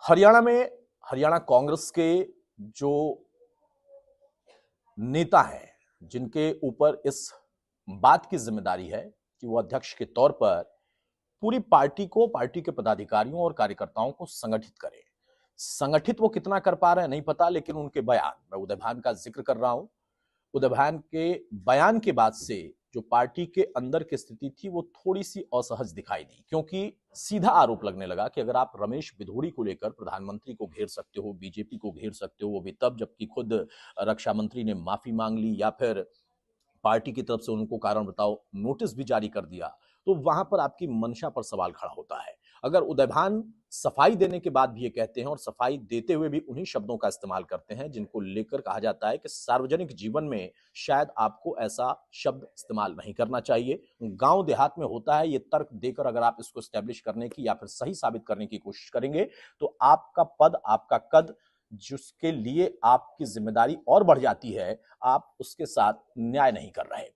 हरियाणा में हरियाणा कांग्रेस के जो नेता हैं, जिनके ऊपर इस बात की जिम्मेदारी है कि वो अध्यक्ष के तौर पर पूरी पार्टी को, पार्टी के पदाधिकारियों और कार्यकर्ताओं को संगठित करें। संगठित वो कितना कर पा रहे हैं नहीं पता, लेकिन उनके बयान, मैं उदय भान का जिक्र कर रहा हूं, उदय भान के बयान के बाद से जो पार्टी के अंदर की स्थिति थी वो थोड़ी सी असहज दिखाई दी, क्योंकि सीधा आरोप लगने लगा कि अगर आप रमेश बिधूड़ी को लेकर प्रधानमंत्री को घेर सकते हो, बीजेपी को घेर सकते हो, वो भी तब जबकि खुद रक्षा मंत्री ने माफी मांग ली या फिर पार्टी की तरफ से उनको कारण बताओ नोटिस भी जारी कर दिया, तो वहां पर आपकी मंशा पर सवाल खड़ा होता है। अगर उदय भान सफाई देने के बाद भी ये कहते हैं और सफाई देते हुए भी उन्हीं शब्दों का इस्तेमाल करते हैं जिनको लेकर कहा जाता है कि सार्वजनिक जीवन में शायद आपको ऐसा शब्द इस्तेमाल नहीं करना चाहिए। गांव देहात में होता है, ये तर्क देकर अगर आप इसको स्टैब्लिश करने की या फिर सही साबित करने की कोशिश करेंगे तो आपका पद, आपका कद, जिसके लिए आपकी जिम्मेदारी और बढ़ जाती है, आप उसके साथ न्याय नहीं कर रहे।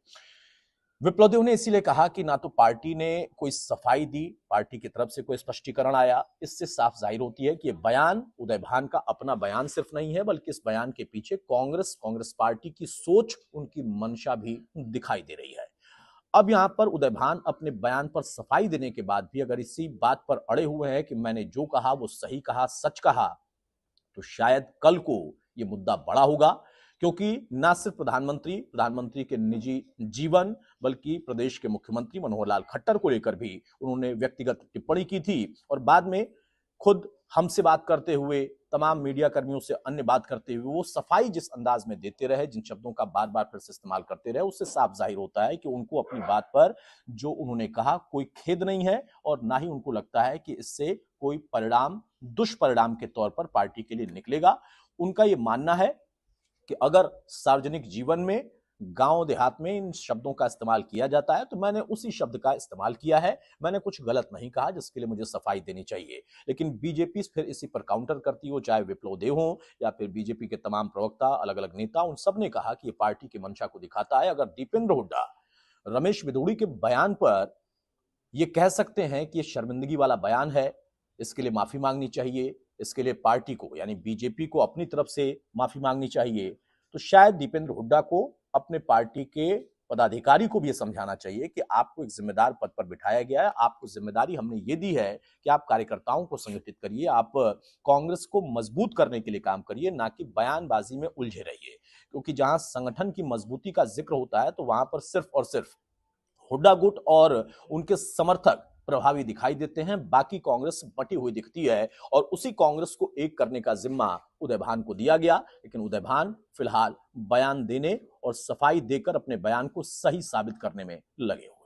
विप्लव देव ने इसीलिए कहा कि ना तो पार्टी ने कोई सफाई दी, पार्टी की तरफ से कोई स्पष्टीकरण आया। इससे साफ जाहिर होती है कि ये बयान उदय भान का अपना बयान सिर्फ नहीं है, बल्कि इस बयान के पीछे कांग्रेस पार्टी की सोच, उनकी मंशा भी दिखाई दे रही है। अब यहां पर उदय भान अपने बयान पर सफाई देने के बाद भी अगर इसी बात पर अड़े हुए हैं कि मैंने जो कहा वो सही कहा, सच कहा, तो शायद कल को यह मुद्दा बड़ा होगा, क्योंकि ना सिर्फ प्रधानमंत्री के निजी जीवन, बल्कि प्रदेश के मुख्यमंत्री मनोहर लाल खट्टर को लेकर भी उन्होंने व्यक्तिगत टिप्पणी की थी और बाद में खुद हमसे बात करते हुए, तमाम मीडिया कर्मियों से अन्य बात करते हुए वो सफाई जिस अंदाज में देते रहे, जिन शब्दों का बार बार फिर से इस्तेमाल करते रहे, उससे साफ जाहिर होता है कि उनको अपनी बात पर जो उन्होंने कहा कोई खेद नहीं है और ना ही उनको लगता है कि इससे कोई परिणाम, दुष्परिणाम के तौर पर पार्टी के लिए निकलेगा। उनका यह मानना है कि अगर सार्वजनिक जीवन में, गांव देहात में इन शब्दों का इस्तेमाल किया जाता है तो मैंने उसी शब्द का इस्तेमाल किया है, मैंने कुछ गलत नहीं कहा जिसके लिए मुझे सफाई देनी चाहिए। लेकिन बीजेपी फिर इसी पर काउंटर करती हो, चाहे विप्लव देव हो या फिर बीजेपी के तमाम प्रवक्ता, अलग अलग नेता, उन सब ने कहा कि ये पार्टी की मंशा को दिखाता है। अगर दीपेंद्र हुड्डा रमेश बिधूड़ी के बयान पर ये कह सकते हैं कि ये शर्मिंदगी वाला बयान है, इसके लिए माफी मांगनी चाहिए, इसके लिए पार्टी को यानी बीजेपी को अपनी तरफ से माफी मांगनी चाहिए, तो शायद दीपेंद्र हुड्डा को अपने पार्टी के पदाधिकारी को भी ये समझाना चाहिए कि आपको एक जिम्मेदार पद पर बिठाया गया है, आपको जिम्मेदारी हमने ये दी है कि आप कार्यकर्ताओं को संगठित करिए, आप कांग्रेस को मजबूत करने के लिए काम करिए, ना कि बयानबाजी में उलझे रहिए। क्योंकि जहां संगठन की मजबूती का जिक्र होता है तो वहां पर सिर्फ और सिर्फ हुड्डा गुट और उनके समर्थक प्रभावी दिखाई देते हैं, बाकी कांग्रेस बटी हुई दिखती है और उसी कांग्रेस को एक करने का जिम्मा उदय भान को दिया गया। लेकिन उदय भान फिलहाल बयान देने और सफाई देकर अपने बयान को सही साबित करने में लगे हुए।